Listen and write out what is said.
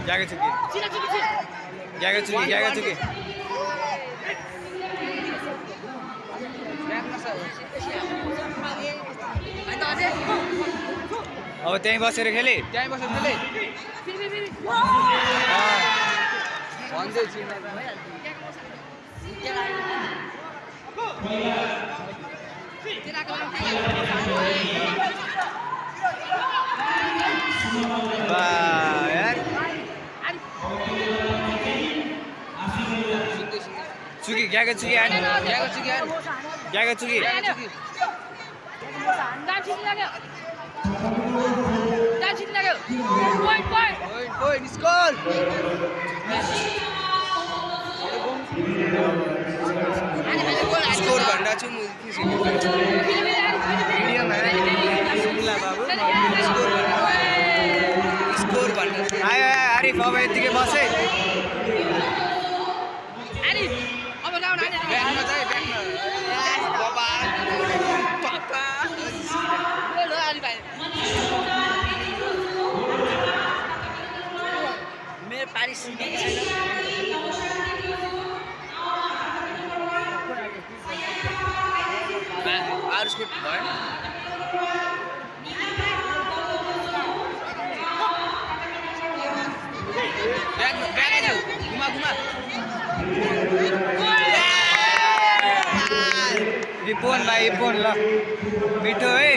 जागा चुकी जागा चुकी अब त्यहीँ बसेर खेले चुकी गएको चुकी स्कोर भन्दा छु स्कोर भन्दा आयो आरिफ अब यतिकै बसे मेरो पारिस आरु स्कुट भयो रिपोन भाइ रिपोन ल मिठो है